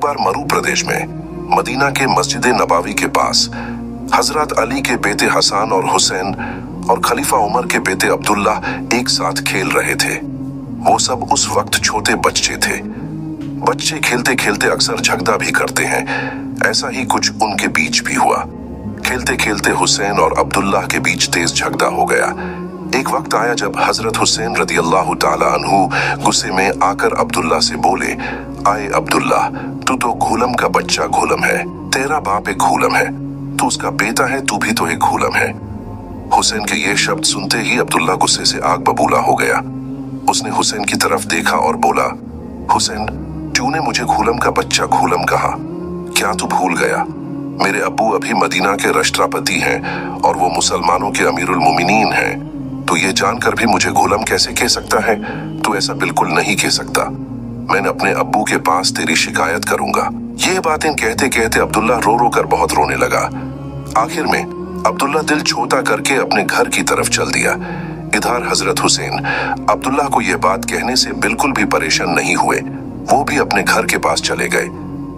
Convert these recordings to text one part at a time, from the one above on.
एक बार मरू प्रदेश में मदीना के मस्जिद नबवी के पास हजरत अली के बेटे हसन और हुसैन और खलीफा उमर के बेटे अब्दुल्ला एक साथ खेल रहे थे। वो सब उस वक्त छोटे बच्चे थे। बच्चे खेलते खेलते अक्सर झगड़ा भी करते हैं। ऐसा ही कुछ उनके बीच भी हुआ। खेलते खेलते हुसैन और अब्दुल्ला के बीच तेज झगड़ा हो गया। एक वक्त आया जब हजरत हुसैन रदियल्लाहु ताला अन्हु गुस्से में आकर अब्दुल्ला से बोले, आए अब्दुल्ला, तू तो घूलम का बच्चा घूलम है, तेरा बाप एक घूलम है, तू उसका बेटा है, तू भी तो एक घूलम है। हुसैन के ये शब्द सुनते ही अब्दुल्ला गुस्से से आग बबूला हो गया। उसने हुसैन की तरफ देखा और बोला, हुसैन, तूने मुझे घूलम का बच्चा घूलम कहा, क्या तू भूल गया? मेरे अब्बू अभी मदीना के राष्ट्रपति हैं और वो मुसलमानों के अमीरुल मोमिनीन हैं। तो ये जानकर भी मुझे घूलम कैसे कह सकता है? तू ऐसा बिल्कुल नहीं कह सकता। मैं अपने अब्बू के पास तेरी शिकायत करूंगा। ये बातें कहते कहते अब्दुल्ला रो रो कर बहुत रोने लगा। आखिर में अब्दुल्ला दिल छोटा करके अपने घर की तरफ चल दिया। इधर हजरत हुसैन अब्दुल्ला को यह बात कहने से बिल्कुल भी परेशान नहीं हुए। वो भी अपने घर के पास चले गए।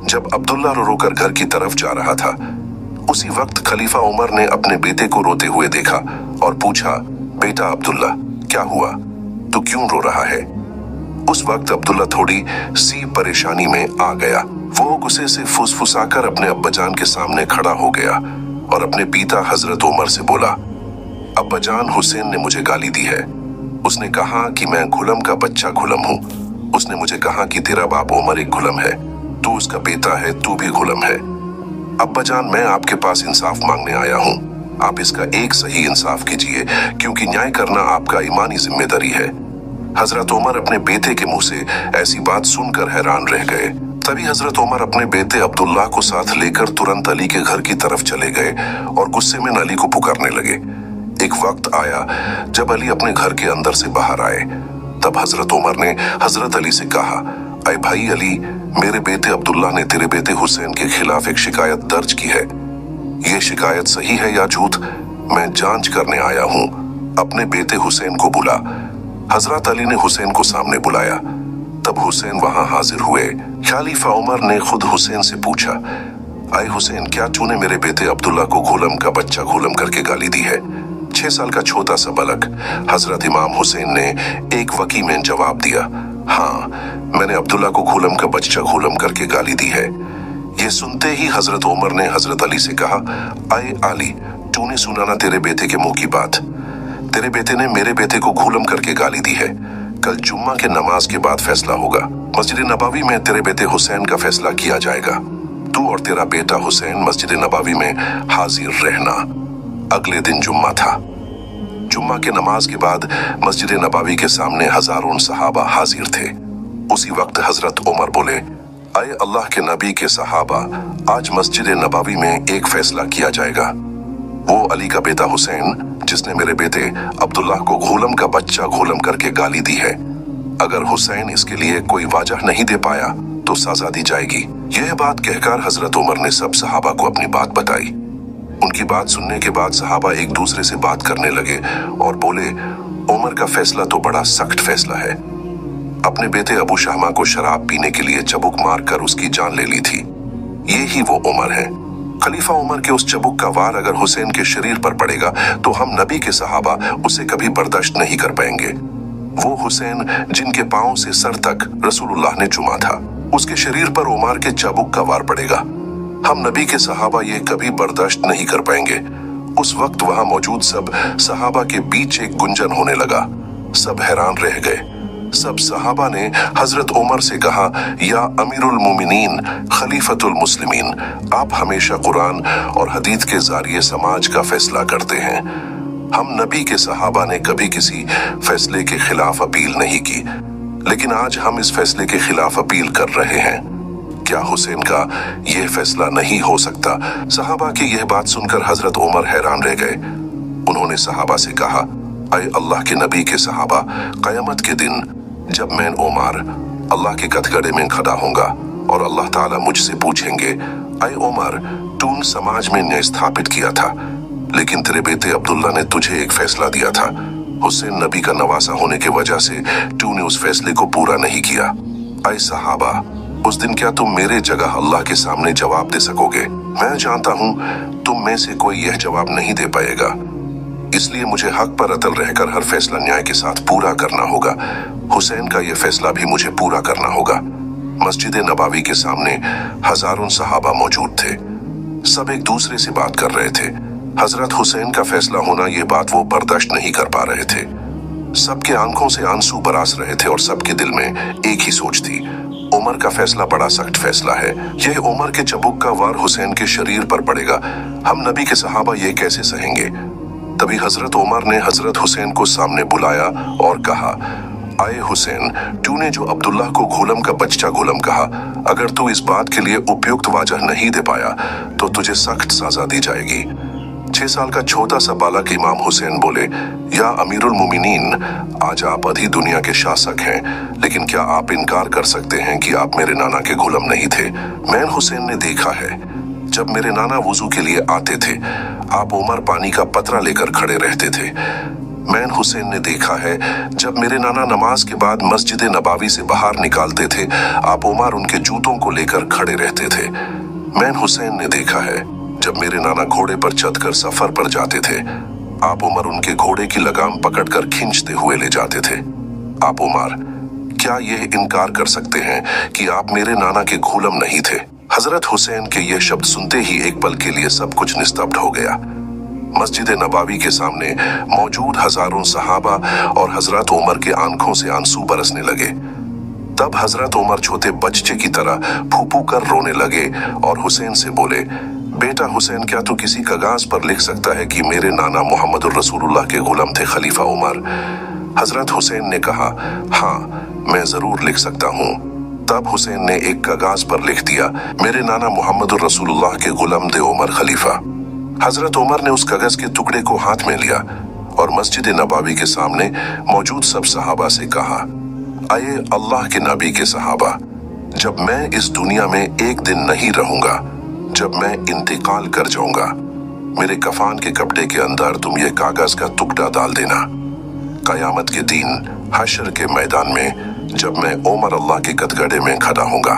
जब अब्दुल्ला रो रो कर घर की तरफ जा रहा था, उसी वक्त खलीफा उमर ने अपने बेटे को रोते हुए देखा और पूछा, बेटा अब्दुल्ला, क्या हुआ? तू क्यों रो रहा है? उस वक्त अब्दुल्ला थोड़ी सी परेशानी में आ गया। वो गुस्से से फुसफुसाकर अपने अब्बाजान के सामने खड़ा हो गया और अपने पिता हजरत उमर से बोला, अब्बाजान, हुसैन ने मुझे गाली दी है। उसने कहा कि मैं घुलम का बच्चा घुलम हूँ। उसने मुझे कहा कि तेरा बाप उमर एक घुलम है, तू उसका बेटा है, तू भी घुलम है। अब्बाजान, मैं आपके पास इंसाफ मांगने आया हूँ। आप इसका एक सही इंसाफ कीजिए, क्योंकि न्याय करना आपका ईमानी जिम्मेदारी है। हजरत उमर अपने बेटे के मुंह से ऐसी बात सुनकर हैरान रह गए। तभी हजरत उमर अपने बेटे अब्दुल्ला को साथ लेकर तुरंत अली के घर की तरफ चले गए और गुस्से में अली को पुकारने लगे। एक वक्त आया जब अली अपने घर के अंदर से बाहर आए। तब हजरत उमर ने हजरत अली से कहा, अय भाई अली, मेरे बेटे अब्दुल्ला ने तेरे बेटे हुसैन के खिलाफ एक शिकायत दर्ज की है। ये शिकायत सही है या झूठ, मैं जांच करने आया हूँ। अपने बेटे हुसैन को बुला। हजरत अली ने हुसैन को सामने बुलाया। तब हुसैन वहां हाजिर हुए। खलीफा उमर ने खुद हुसैन से पूछा, आए हुसैन, क्या तूने मेरे बेटे अब्दुल्ला को घुलम का बच्चा घुलम करके गाली दी है? 6 साल का छोटा सा बालक हजरत इमाम हुसैन ने एक वकी में जवाब दिया, हाँ, मैंने अब्दुल्ला को घुलम का बच्चा घुलम करके गाली दी है। ये सुनते ही हजरत उमर ने हजरत अली से कहा, आए अली, तूने सुना ना तेरे बेटे के मुंह की बात? तेरे बेटे ने मेरे बेटे को घुलम करके गाली दी है। कल जुम्मा के नमाज के बाद फैसला होगा। मस्जिद नबवी में तेरे बेटे हुसैन का फैसला किया जाएगा। तू और तेरा बेटा हुसैन मस्जिद नबवी में हाजिर रहना। अगले दिन जुम्मा था। जुम्मा के नमाज के बाद मस्जिद नबवी के सामने हजारों सहाबा हाजिर थे। उसी वक्त हजरत उमर बोले, आए अल्लाह के नबी के सहाबा, आज मस्जिद नबवी में एक फैसला किया जाएगा। वो अली का बेटा हुसैन जिसने मेरे बेटे अब्दुल्ला को घुलम का बच्चा घुलम करके गाली दी है, अगर हुसैन इसके लिए कोई वजह नहीं दे पाया तो सजा दी जाएगी। यह बात कहकर हजरत उमर ने सब सहाबा को अपनी बात बताई। उनकी बात सुनने के बाद सहाबा एक दूसरे से बात करने लगे और बोले, उमर का फैसला तो बड़ा सख्त फैसला है। अपने बेटे अबू शामा को शराब पीने के लिए चबुक मारकर उसकी जान ले ली थी। ये ही वो उमर है। खलीफा उमर के उस चबुक का वार अगर हुसैन के शरीर पर पड़ेगा तो हम नबी के सहाबा उसे कभी बर्दाश्त नहीं कर पाएंगे। वो हुसैन जिनके पांव से सर तक रसूलुल्लाह ने चुमा था, उसके शरीर पर उमर के चाबुक का वार पड़ेगा। हम नबी के सहाबा ये कभी बर्दाश्त नहीं कर पाएंगे। उस वक्त वहां मौजूद सब सहाबा के बीच एक गुंजन होने लगा। सब हैरान रह गए। सब सहाबा ने हजरत उमर से कहा, या अमीरुल मोमिनीन, खलीफतुल मुस्लिमीन, आप हमेशा कुरान और हदीस के जरिए समाज का फैसला करते हैं। हम नबी के सहाबा ने कभी किसी फैसले के खिलाफ अपील नहीं की, लेकिन आज हम इस फैसले के खिलाफ अपील कर रहे हैं। क्या हुसैन का यह फैसला नहीं हो सकता? सहाबा की यह बात सुनकर हजरत उमर हैरान रह गए। उन्होंने सहाबा से कहा, अय अल्लाह के नबी के सहाबा, कयामत के दिन जब मैं उमर अल्लाह के कटघरे में खड़ा होऊंगा और अल्लाह ताला मुझसे पूछेंगे, अय उमर, तूने समाज में न्याय स्थापित किया था, लेकिन तेरे बेटे अब्दुल्ला ने तुझे एक फैसला दिया था। हुसैन नबी का नवासा होने की वजह से तूने उस फैसले को पूरा नहीं किया। अय सहाबा, उस दिन क्या तुम मेरे जगह अल्लाह के सामने जवाब दे सकोगे? मैं जानता हूँ तुम में से कोई यह जवाब नहीं दे पाएगा, इसलिए मुझे हक पर अटल रहकर हर फैसला न्याय के साथ पूरा करना होगा। हुसैन का यह फैसला भी मुझे पूरा करना होगा। मस्जिद नबावी के सामने हजारों सहाबा मौजूद थे। सब एक दूसरे से बात कर रहे थे। हजरत हुसैन का फैसला होना ये बात वो बर्दाश्त नहीं कर पा रहे थे। सबके आंखों से आंसू बरस रहे थे और सबके दिल में एक ही सोच थी, उमर का फैसला बड़ा सख्त फैसला है। यह उमर के चबुक का वार हुसैन के शरीर पर पड़ेगा। हम नबी के सहाबा ये कैसे सहेंगे? तभी हजरत उमर ने हजरत हुसैन को सामने बुलाया और कहा, आए हुसैन, तूने जो अब्दुल्लाह को गुलाम का बच्चा गुलाम कहा, अगर तू इस बात के लिए उपयुक्त वजह नहीं दे पाया तो तुझे सख्त सजा दी जाएगी। 6 साल का छोटा सा बालक इमाम हुसैन बोले, या अमीरुल मोमिनीन, आज आप आधी दुनिया के शासक हैं, लेकिन क्या आप इनकार कर सकते हैं कि आप मेरे नाना के गुलाम नहीं थे? मैं हुसैन ने देखा है, जब मेरे नाना वुजू के लिए आते थे, आप उमर पानी का पतरा लेकर खड़े रहते थे। मैं हुसैन ने देखा है, जब मेरे नाना नमाज के बाद मस्जिद नबावी से बाहर निकालते थे, आप उमर उनके जूतों को लेकर खड़े रहते थे। मैं हुसैन ने देखा है, जब मेरे नाना घोड़े पर चढ़कर सफर पर जाते थे, आप उमर उनके घोड़े की लगाम पकड़कर खींचते हुए ले जाते थे। आप उमर, क्या यह इनकार कर सकते हैं कि आप मेरे नाना के गुलाम नहीं थे? हजरत हुसैन के ये शब्द सुनते ही एक पल के लिए सब कुछ निस्तब्ध हो गया। मस्जिद नबावी के सामने मौजूद हजारों सहाबा और हजरत उमर के आंखों से आंसू बरसने लगे। तब हजरत उमर छोटे बच्चे की तरह फूफू कर रोने लगे और हुसैन से बोले, बेटा हुसैन, क्या तू किसी कागज पर लिख सकता है कि मेरे नाना मोहम्मद रसूलुल्लाह के गुलाम थे खलीफा उमर? हजरत हुसैन ने कहा, हाँ, मैं जरूर लिख सकता हूँ। तब हुसैन ने एक कागज पर लिख दिया, मेरे नाना मोहम्मद रसूलुल्लाह के गुलाम थे उमर खलीफा। हजरत उमर ने उस कागज के टुकड़े को हाथ में लिया और मस्जिद नबावी के सामने मौजूद सब सहाबा से कहा, आए अल्लाह के नबी के सहाबा, जब मैं इस दुनिया में एक दिन नहीं रहूंगा, जब मैं इंतकाल कर जाऊंगा, मेरे कफान के कपड़े के अंदर तुम ये कागज का टुकड़ा डाल देना। कयामत के दिन हशर के मैदान में जब मैं उमर अल्लाह के कटघरे में खड़ा होऊंगा,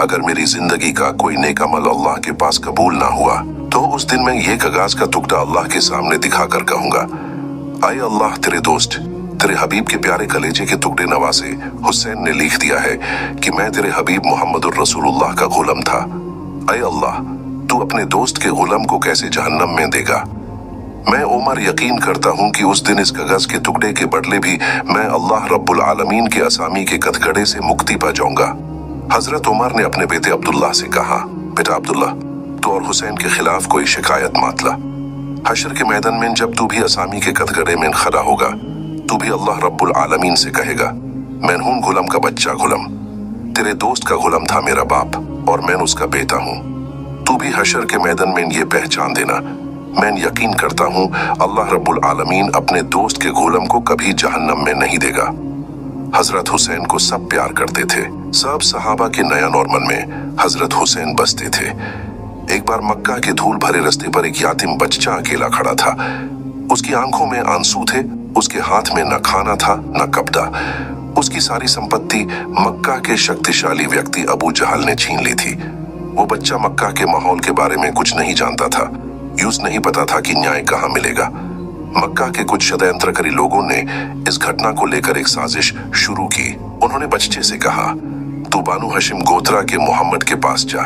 अगर मेरी जिंदगी का कोई नेक अमल अल्लाह के पास कबूल ना हुआ तो उस दिन मैं ये कागज का टुकड़ा अल्लाह के सामने दिखाकर कहूंगा, आए अल्लाह, तेरे दोस्त, तेरे हबीब के प्यारे कलेजे के टुकड़े नवासे हुसैन ने लिख दिया है कि मैं तेरे हबीब मोहम्मद रसूलुल्लाह का गुलाम था। आए अल्लाह, तू अपने दोस्त के गुलाम को कैसे जहन्नम में देगा? मैं उमर यकीन करता हूँ कि उस दिन इस कागज के टुकड़े के बदले भी मैं अल्लाह रब्बुल आलमीन के असामी के कटघरे से मुक्ति पा जाऊंगा। हजरत उमर ने अपने बेटे अब्दुल्लाह से कहा, बेटा अब्दुल्लाह, तू और हुसैन के खिलाफ कोई शिकायत मत ला। हशर के मैदान में जब तू भी असामी के कटघरे में खड़ा होगा, तू भी अल्लाह रब्बुल आलमीन से कहेगा, मैं हूँ गुलाम का बच्चा गुलाम, तेरे दोस्त का गुलाम था मेरा बाप और मैं उसका बेटा हूँ। तू भी हशर के मैदान में ये पहचान देना, मैं यकीन करता हूँ अल्लाह रब्बुल आलमीन अपने दोस्त के गुलाम को कभी जहन्नम में नहीं देगा। हजरत हुसैन को सब प्यार करते थे। सब सहाबा के नया नॉर्मन में हजरत हुसैन बसते थे। एक बार मक्का के धूल भरे रास्ते पर एक यातिम बच्चा अकेला खड़ा था। उसकी आंखों में आंसू थे, उसके हाथ में न खाना था न कपड़ा। उसकी सारी संपत्ति मक्का के शक्तिशाली व्यक्ति अबू जहल ने छीन ली थी। वो बच्चा मक्का के माहौल के बारे में कुछ नहीं जानता था, यूं नहीं पता था कि न्याय कहाँ मिलेगा। मक्का के कुछ षड्यंत्रकारी लोगों ने इस घटना को लेकर एक साजिश शुरू की। उन्होंने बच्चे से कहा, तू बानु हशिम गोत्रा के मोहम्मद के पास जा,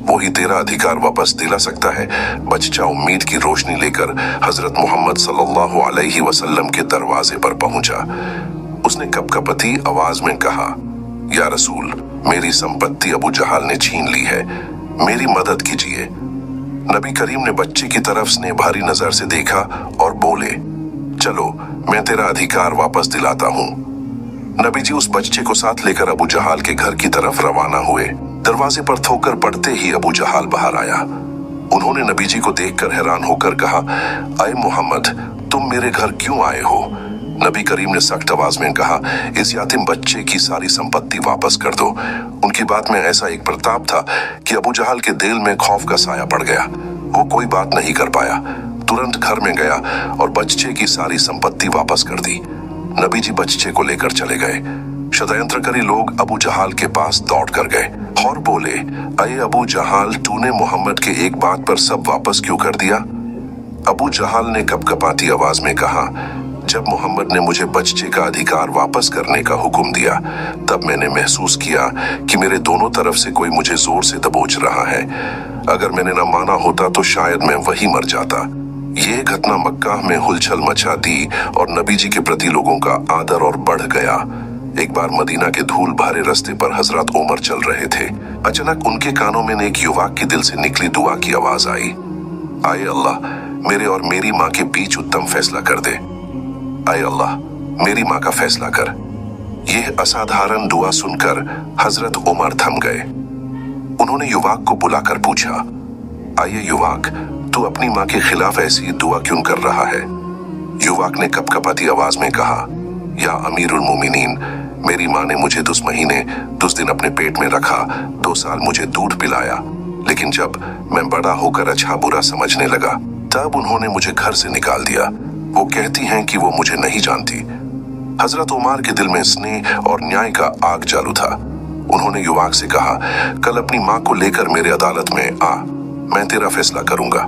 वो ही तेरा अधिकार वापस दिला सकता है। बच्चा उम्मीद की रोशनी लेकर हजरत मोहम्मद सल्लल्लाहु अलैहि वसल्लम के दरवाजे पर पहुंचा। उसने कपकपती आवाज में कहा, या रसूल, मेरी संपत्ति अबू जहल ने छीन ली है, मेरी मदद कीजिए। नबी करीम ने बच्चे की तरफ स्नेह भरी नजर से देखा और बोले, चलो मैं तेरा अधिकार वापस दिलाता हूँ। नबी जी उस बच्चे को साथ लेकर अबू जहल के घर की तरफ रवाना हुए। दरवाजे पर ठोकर पड़ते ही अबू जहल बाहर आया। उन्होंने नबी जी को देखकर हैरान होकर कहा, आए मोहम्मद, तुम मेरे घर क्यों आए हो? नबी करीम ने सख्त आवाज में कहा, इस यातिम बच्चे की सारी संपत्ति वापस कर दो। उनकी बात में ऐसा एक प्रताप था कि अबू जहल के दिल में खौफ का साया पड़ गया। वो कोई बात नहीं कर पाया, तुरंत घर में गया और बच्चे की सारी संपत्ति वापस कर दी। नबी जी बच्चे को लेकर चले गए। षड्यंत्रकारी लोग अबू जहाल के पास दौड़ कर गए और बोले, अये अबू जहाल, तूने मोहम्मद के एक बात पर सब वापस क्यों कर दिया? अबू जहाल ने कपकपाती आवाज में कहा, जब मोहम्मद ने मुझे बच्चे का अधिकार वापस करने का हुक्म दिया तब मैंने महसूस किया कि मेरे दोनों तरफ से कोई मुझे जोर से दबोच रहा है। अगर मैंने न माना होता तो शायद मैं वही मर जाता। ये घटना मक्का में हुलचल मचा दी और नबी जी के प्रति लोगों का आदर और बढ़ गया। एक बार मदीना के धूल भरे रास्ते पर हजरत उमर चल रहे थे। अचानक उनके कानों में एक युवक के दिल से निकली दुआ की आवाज आई, आए अल्लाह, मेरे और मेरी माँ के बीच उत्तम फैसला कर दे। आए अल्लाह, मेरी माँ का फैसला कर। यह असाधारण दुआ सुनकर हजरत उमर थम गए। उन्होंने युवक को बुलाकर पूछा, आइए युवक, तू अपनी माँ के खिलाफ ऐसी दुआ क्यों कर रहा है? युवक ने कपकपाती आवाज में कहा, या अमीरुल मोमिनीन, मेरी माँ ने मुझे 10 महीने 10 दिन अपने पेट में रखा, 2 साल मुझे दूध पिलाया, लेकिन जब मैं बड़ा होकर अच्छा बुरा समझने लगा तब उन्होंने मुझे घर से निकाल दिया। वो कहती हैं कि वो मुझे नहीं जानती। हजरत उमर के दिल में स्नेह और न्याय का आग चालू था। उन्होंने युवक से कहा, कल अपनी माँ को लेकर मेरे अदालत में आ, मैं तेरा फैसला करूंगा।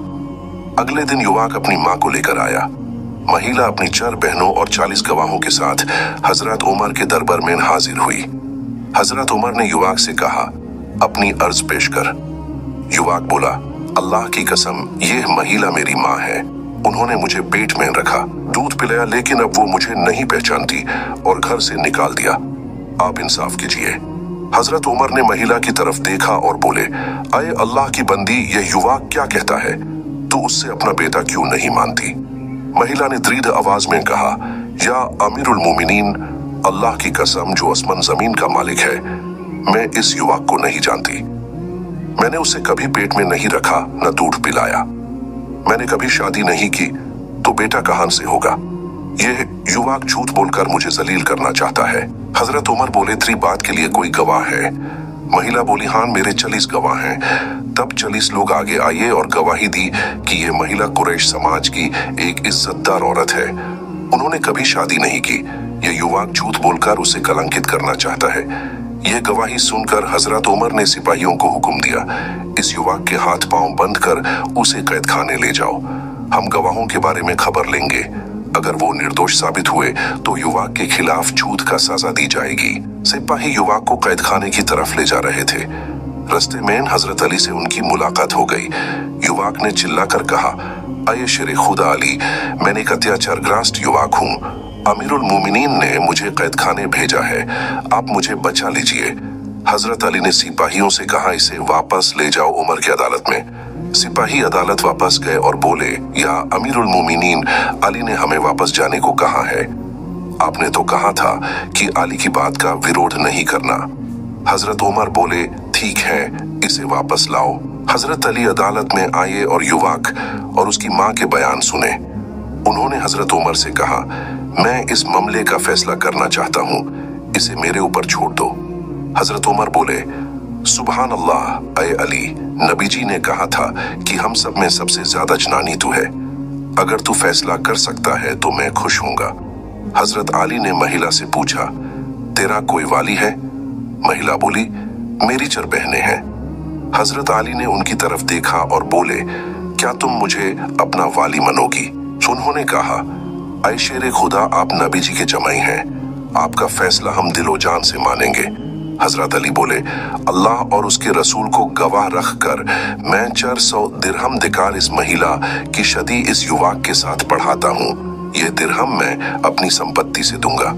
अगले दिन युवक अपनी माँ को लेकर आया। महिला अपनी 4 बहनों और 40 गवाहों के साथ हजरत उमर के दरबार में हाजिर हुई। हजरत उमर ने युवक से कहा, अपनी अर्ज पेश कर। युवक बोला, अल्लाह की कसम, ये महिला मेरी माँ है। उन्होंने मुझे पेट में रखा, दूध पिलाया, लेकिन अब वो मुझे नहीं पहचानती और घर से निकाल दिया। आप इंसाफ कीजिए। हजरत उमर ने महिला की तरफ देखा और बोले, आए अल्लाह की बंदी, यह युवक क्या कहता है? तू उससे अपना बेटा क्यों नहीं मानती? महिला ने दृढ़ आवाज में कहा, या अमीरुल मोमिनीन, अल्लाह की कसम जो आसमान जमीन का मालिक है, मैं इस युवक को नहीं जानती। मैंने उसे कभी पेट में नहीं रखा, न दूध पिलाया। मैंने कभी शादी नहीं की, तो बेटा कहां से होगा? यह युवक झूठ बोलकर मुझे जलील करना चाहता है। हजरत उमर बोले, तेरी बात के लिए कोई गवाह है? महिला बोली, हाँ, मेरे 40 गवाह हैं। तब 40 लोग आगे आए और गवाही दी कि यह महिला कुरैश समाज की एक इज्जतदार औरत है। उन्होंने कभी शादी नहीं की। यह युवक झूठ बोलकर उसे कलंकित करना चाहता है। यह गवाही सुनकर हजरत उमर ने सिपाहियों को हुक्म दिया, इस युवक के हाथ पांव बंद कर उसे कैद खाने ले जाओ। हम गवाहों के बारे में खबर लेंगे। अगर वो निर्दोष साबित हुए तो युवक के खिलाफ झूठ का सजा दी जाएगी। सिपाही युवक को कैद खाने की तरफ ले जा रहे थे। रास्ते में हजरत अली से उनकी मुलाकात हो गई। युवक ने चिल्लाकर कहा, अये शेरे खुदा अली, मैंने एक अत्याचारग्रस्त युवक हूँ। अमीरुल मोमिनीन ने मुझे कैद खाने भेजा है, आप मुझे बचा लीजिए। हजरत अली ने सिपाहियों से कहा, इसे वापस ले जाओ उमर की अदालत में। सिपाही अदालत वापस गए और बोले, या अमीरुल मोमिनीन, अली ने हमें वापस जाने को कहा है। आपने तो कहा था कि अली की बात का विरोध नहीं करना। हजरत उमर बोले, ठीक है, इसे वापस लाओ। हजरत अली अदालत में आए और युवक और उसकी माँ के बयान सुने। उन्होंने हजरत उमर से कहा, मैं इस मामले का फैसला करना चाहता हूँ, इसे मेरे ऊपर छोड़ दो। हजरत उमर बोले, सुभान अल्लाह, अय अली, नबी जी ने कहा था कि हम सब में सबसे ज्यादा जनानी तू है। अगर तू फैसला कर सकता है तो मैं खुश होऊंगा। हजरत अली ने महिला से पूछा, तेरा कोई वाली है? महिला बोली, मेरी 4 बहनें हैं। हजरत अली ने उनकी तरफ देखा और बोले, क्या तुम मुझे अपना वाली मनोगी? उन्होंने कहा, ऐ शेरे खुदा, आप नबी जी के जमाई हैं, आपका फैसला हम दिलो जान से मानेंगे। हजरत अली बोले, अल्लाह और उसके रसूल को गवाह रखकर मैं 400 दिरहम देकर इस महिला की शादी इस युवक के साथ पढ़ाता हूँ। ये दिरहम मैं अपनी संपत्ति से दूंगा।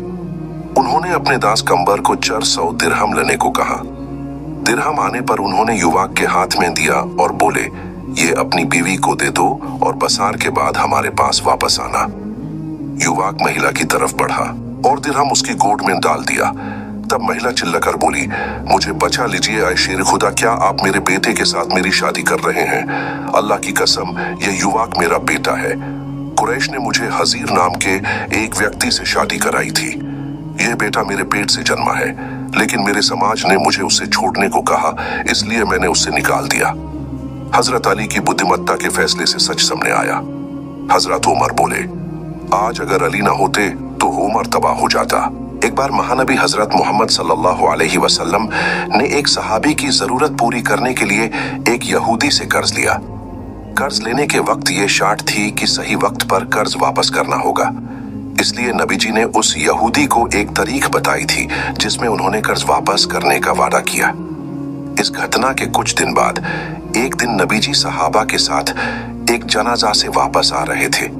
उन्होंने अपने दास कंबर को 400 दिरहम लेने को कहा। दिरहम आने पर उन्होंने युवक के हाथ में दिया और बोले, ये अपनी बीवी को दे दो और बसार के बाद हमारे पास वापस आना। युवक महिला की तरफ बढ़ा और दिरहम उसकी गोद में डाल दिया। तब महिला चिल्लाकर बोली, मुझे बचा लीजिए, ऐ शेर खुदा, क्या आप मेरे बेटे के साथ मेरी शादी कर रहे हैं? अल्लाह की कसम, यह युवक मेरा बेटा है। कुरैश ने मुझे हजीर नाम के एक व्यक्ति से शादी कराई थी। यह बेटा मेरे पेट से जन्मा है, लेकिन मेरे समाज ने मुझे उसे छोड़ने को कहा, इसलिए मैंने उसे निकाल दिया। हजरत अली की बुद्धिमत्ता के फैसले से सच सामने आया। हजरत उमर बोले, आज अगर अली ना होते तो उमर तबाह हो जाता। एक बार महानबी हजरत मोहम्मद सल्लल्लाहु अलैहि वसल्लम ने एक सहाबी की जरूरत पूरी करने के लिए एक यहूदी से कर्ज लिया। कर्ज लेने के वक्त ये शर्त थी कि सही वक्त पर कर्ज वापस करना होगा। इसलिए नबी जी ने उस यहूदी को एक तारीख बताई थी जिसमें उन्होंने कर्ज वापस करने का वादा किया। इस घटना के कुछ दिन बाद एक दिन नबी जी सहाबा के साथ एक जनाजा से वापस आ रहे थे।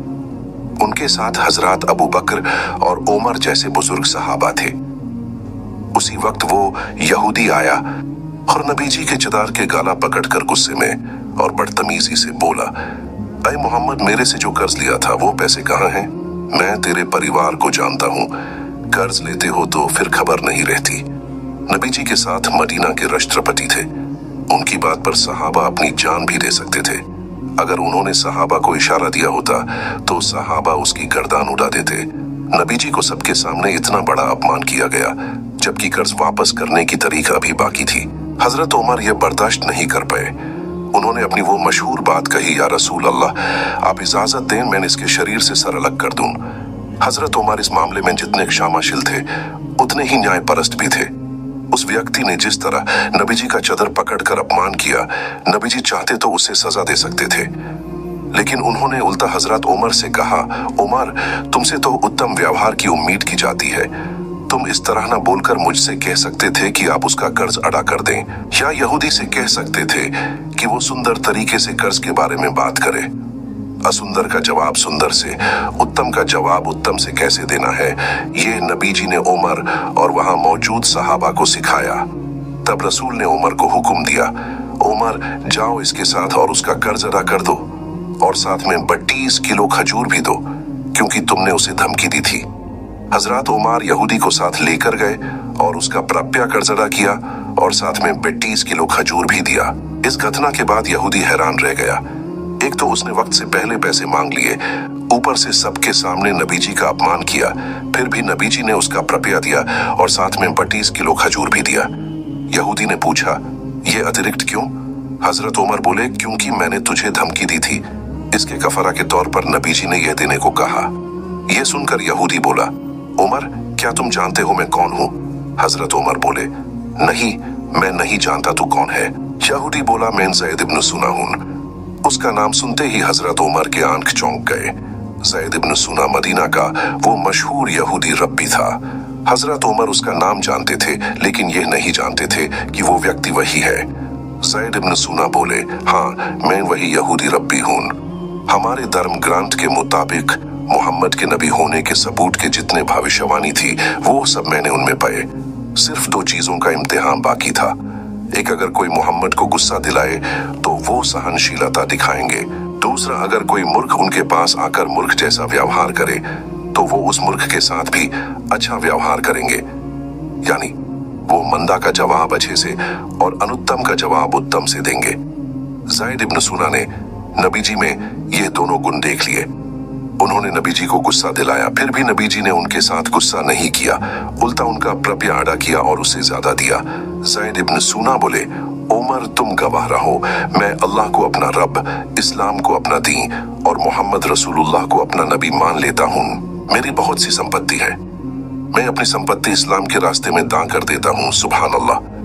उनके साथ हजरत अबू बकर और उमर जैसे बुजुर्ग सहाबा थे। उसी वक्त वो यहूदी आया और नबी जी के चदार के गाला पकड़कर गुस्से में और बदतमीजी से बोला, ऐ मोहम्मद, मेरे से जो कर्ज लिया था वो पैसे कहाँ हैं? मैं तेरे परिवार को जानता हूँ, कर्ज लेते हो तो फिर खबर नहीं रहती। नबी जी के साथ मदीना के राष्ट्रपति थे। उनकी बात पर सहाबा अपनी जान भी दे सकते थे। अगर उन्होंने सहाबा को इशारा दिया होता तो सहाबा उसकी गर्दान उड़ा देते। नबी जी को सबके सामने इतना बड़ा अपमान किया गया जबकि कर्ज वापस करने की तारीख अभी बाकी थी। हजरत उमर यह बर्दाश्त नहीं कर पाए। उन्होंने अपनी वो मशहूर बात कही, या रसूल अल्लाह, आप इजाजत दें मैं इसके शरीर से सर अलग कर दूं। हजरत उमर इस मामले में जितने क्षमाशील थे उतने ही न्याय परस्त भी थे। उस व्यक्ति ने जिस तरह नबी जी का चदर पकड़कर अपमान किया, नबी जी चाहते तो उसे सजा दे सकते थे, लेकिन उन्होंने उल्टा हजरत उमर से कहा, उमर, तुमसे तो उत्तम व्यवहार की उम्मीद की जाती है। तुम इस तरह ना बोलकर मुझसे कह सकते थे कि आप उसका कर्ज अदा कर दें, या यहूदी से कह सकते थे कि वो सुंदर तरीके से कर्ज के बारे में बात करे। असुंदर का जवाब सुंदर से, उत्तम का जवाब उत्तम से कैसे देना है, ये नबी जी ने उमर और वहां मौजूद सहाबा को सिखाया। तब रसूल ने उमर को हुक्म दिया, उमर, जाओ इसके साथ और उसका कर्ज अदा कर दो, और साथ में 32 किलो खजूर भी दो, क्योंकि तुमने उसे धमकी दी थी। हजरत उमर यहूदी को साथ लेकर गए और उसका प्राप्य कर्ज अदा किया और साथ में 32 किलो खजूर भी दिया। इस घटना के बाद यहूदी हैरान रह गया। एक तो उसने वक्त से पहले पैसे मांग लिए, ऊपर से सबके सामने नबी जी का अपमान किया, फिर भी नबी जी ने उसका प्राप्य दिया और साथ में 32 किलो खजूर भी दिया। यहूदी ने पूछा, ये अतिरिक्त क्यों? हजरत उमर बोले, क्योंकि मैंने तुझे धमकी दी थी, इसके कफारा के तौर पर नबी जी ने यह देने को कहा। यह सुनकर यहूदी बोला, उमर, क्या तुम जानते हो मैं कौन हूँ? हजरत उमर बोले, नहीं, मैं नहीं जानता तू कौन है। यहूदी बोला, मैं ज़ैद इब्न सुना हूँ। उसका नाम सुनते ही हजरत उमर के आंख चौंक गए। ज़ैद इब्न सुना मदीना का वो मशहूर यहूदी रब्बी था। हजरत उमर उसका नाम जानते थे, लेकिन ये नहीं जानते थे कि वो व्यक्ति वही है। ज़ैद इब्न सुना बोले, हाँ, मैं वही यहूदी रब्बी हूँ। हमारे धर्म ग्रंथ के मुताबिक मोहम्मद के नबी होने के सबूत के जितने भविष्यवाणी थी वो सब मैंने उनमें पाए। सिर्फ 2 चीजों का इम्तिहान बाकी था। एक, अगर कोई मोहम्मद को गुस्सा दिलाए तो वो सहनशीलता दिखाएंगे। दूसरा, अगर कोई मूर्ख उनके पास आकर मूर्ख जैसा व्यवहार करे तो वो उस मूर्ख के साथ भी अच्छा व्यवहार करेंगे, यानी वो मंदा का जवाब अच्छे से और अनुत्तम का जवाब उत्तम से देंगे। ज़ैद इब्न सुना ने नबी जी में ये दोनों गुण देख लिए। उन्होंने नबी जी को गुस्सा दिलाया, फिर भी नबी जी ने उनके साथ गुस्सा नहीं किया, उल्टा उनका प्राप्य अदा किया और उससे ज्यादा दिया। ज़ैद इब्न सुना बोले, उमर, तुम गवाह रहो, मैं अल्लाह को अपना रब, इस्लाम को अपना दीन और मोहम्मद रसूलुल्लाह को अपना नबी मान लेता हूँ। मेरी बहुत सी संपत्ति है, मैं अपनी संपत्ति इस्लाम के रास्ते में दान कर देता हूँ। सुभान अल्लाह।